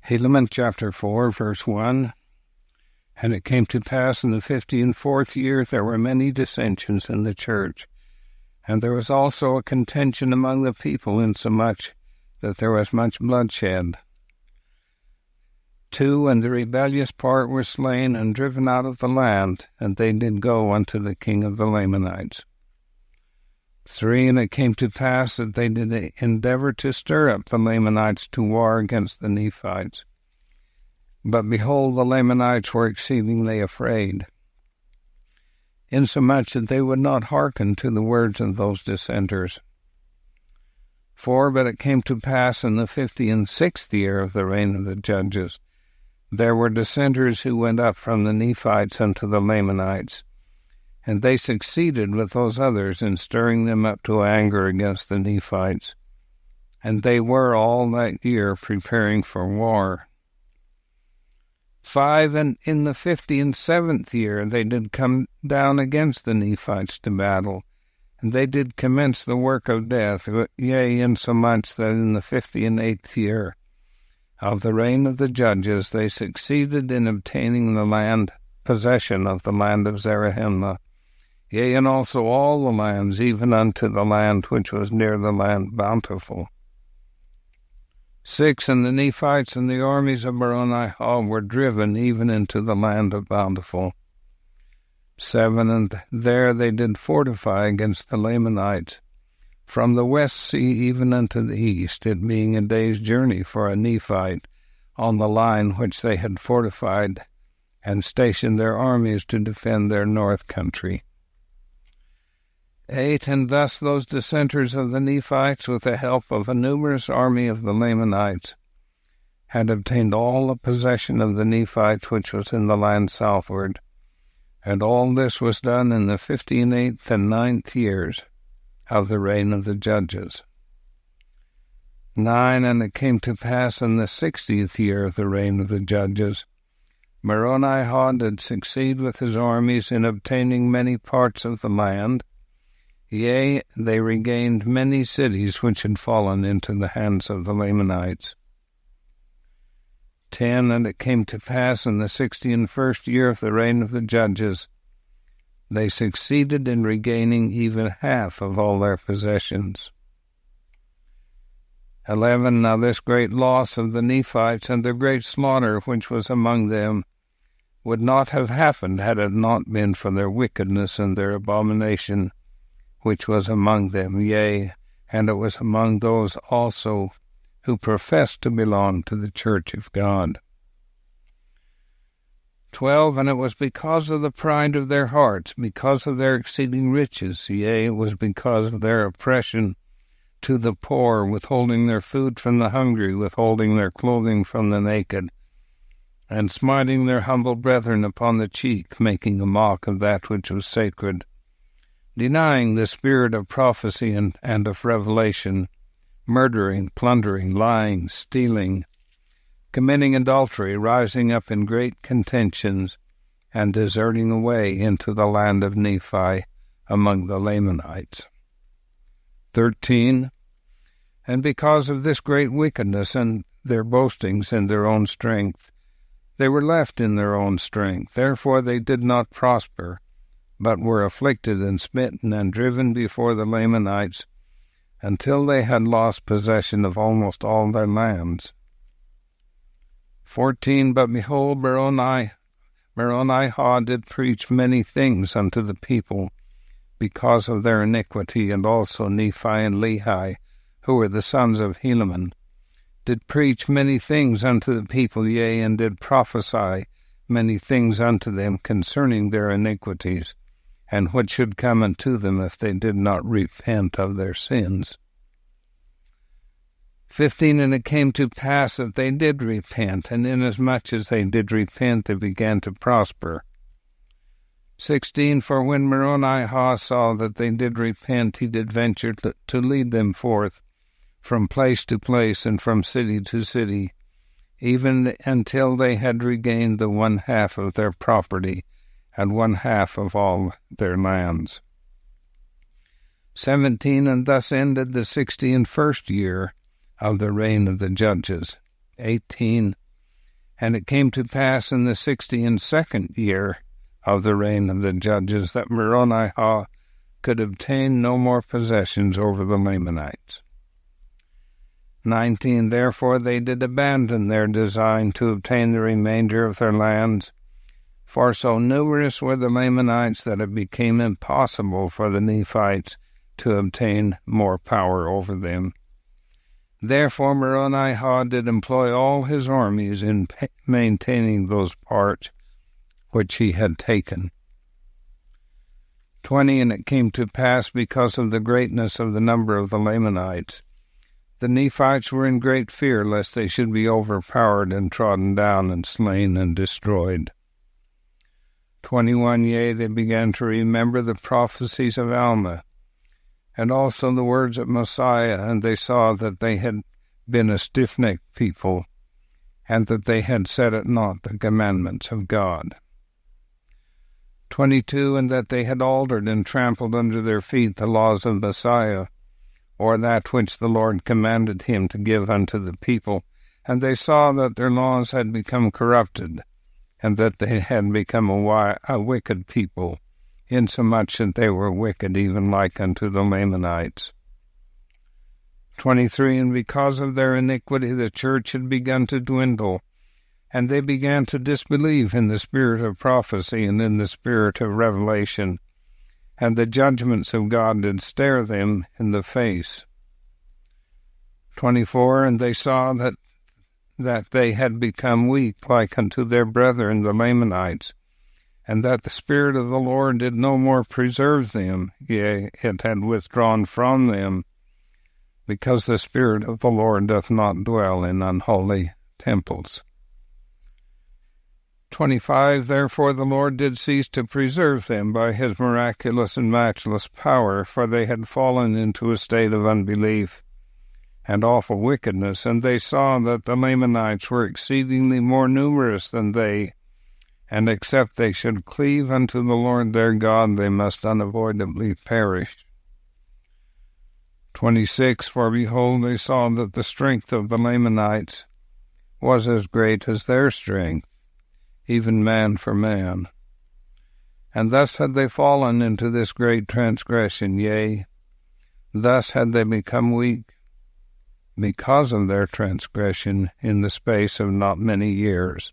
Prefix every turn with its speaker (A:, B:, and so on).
A: Helaman chapter 4, verse 1. And it came to pass in the 54th year there were many dissensions in the church, and there was also a contention among the people, insomuch that there was much bloodshed. 2, and the rebellious part were slain and driven out of the land, and they did go unto the king of the Lamanites. 3, and it came to pass that they did endeavor to stir up the Lamanites to war against the Nephites. But behold, the Lamanites were exceedingly afraid, insomuch that they would not hearken to the words of those dissenters. 4, but it came to pass in the 56th year of the reign of the judges, there were dissenters who went up from the Nephites unto the Lamanites, and they succeeded with those others in stirring them up to anger against the Nephites. And they were all that year preparing for war. 5, and in the 57th year they did come down against the Nephites to battle, and they did commence the work of death, yea, insomuch that in the 58th year of the reign of the judges they succeeded in obtaining possession of the land of Zarahemla, yea, and also all the lands, even unto the land which was near the land Bountiful. 6, and the Nephites and the armies of Moroni were driven even into the land of Bountiful. 7, and there they did fortify against the Lamanites, from the west sea even unto the east, it being a day's journey for a Nephite, on the line which they had fortified, and stationed their armies to defend their north country. 8, and thus those dissenters of the Nephites, with the help of a numerous army of the Lamanites, had obtained all the possession of the Nephites which was in the land southward. And all this was done in the 58th and 9th years of the reign of the judges. 9, and it came to pass in the 60th year of the reign of the judges, Moroni did succeed with his armies in obtaining many parts of the land. Yea, they regained many cities which had fallen into the hands of the Lamanites. 10, and it came to pass in the 61st year of the reign of the judges, they succeeded in regaining even half of all their possessions. 11, now this great loss of the Nephites and the great slaughter which was among them would not have happened had it not been for their wickedness and their abomination which was among them, yea, and it was among those also who professed to belong to the church of God. 12, and it was because of the pride of their hearts, because of their exceeding riches, yea, it was because of their oppression to the poor, withholding their food from the hungry, withholding their clothing from the naked, and smiting their humble brethren upon the cheek, making a mock of that which was sacred, denying the spirit of prophecy and of revelation, murdering, plundering, lying, stealing, committing adultery, rising up in great contentions, and deserting away into the land of Nephi among the Lamanites. 13, and because of this great wickedness and their boastings in their own strength, they were left in their own strength. Therefore they did not prosper, but were afflicted and smitten and driven before the Lamanites, until they had lost possession of almost all their lands. 14, but behold, Moroni did preach many things unto the people, because of their iniquity, and also Nephi and Lehi, who were the sons of Helaman, did preach many things unto the people, yea, and did prophesy many things unto them concerning their iniquities, and what should come unto them if they did not repent of their sins. 15, and it came to pass that they did repent, and inasmuch as they did repent, they began to prosper. 16, for when Moroni saw that they did repent, he did venture to lead them forth from place to place and from city to city, even until they had regained the 1/2 of their property, and 1/2 of all their lands. 17, and thus ended the 61st year of the reign of the judges. 18, And it came to pass in the 62nd year of the reign of the judges that Moronihah could obtain no more possessions over the Lamanites. 19. Therefore they did abandon their design to obtain the remainder of their lands, for so numerous were the Lamanites that it became impossible for the Nephites to obtain more power over them. Therefore Moronihah did employ all his armies in maintaining those parts which he had taken. 20. And it came to pass, because of the greatness of the number of the Lamanites, the Nephites were in great fear lest they should be overpowered and trodden down and slain and destroyed. 21. Yea, they began to remember the prophecies of Alma, and also the words of Messiah, and they saw that they had been a stiff-necked people, and that they had set at naught the commandments of God. 22. And that they had altered and trampled under their feet the laws of Messiah, or that which the Lord commanded him to give unto the people, and they saw that their laws had become corrupted, and that they had become a wicked people, insomuch that they were wicked even like unto the Lamanites. 23. And because of their iniquity the church had begun to dwindle, and they began to disbelieve in the spirit of prophecy and in the spirit of revelation, and the judgments of God did stare them in the face. 24. And they saw that they had become weak like unto their brethren the Lamanites, and that the Spirit of the Lord did no more preserve them, yea, it had withdrawn from them, because the Spirit of the Lord doth not dwell in unholy temples. 25. Therefore the Lord did cease to preserve them by his miraculous and matchless power, for they had fallen into a state of unbelief and awful wickedness, and they saw that the Lamanites were exceedingly more numerous than they, and except they should cleave unto the Lord their God, they must unavoidably perish. 26. For behold, they saw that the strength of the Lamanites was as great as their strength, even man for man. And thus had they fallen into this great transgression, yea, thus had they become weak, because of their transgression in the space of not many years.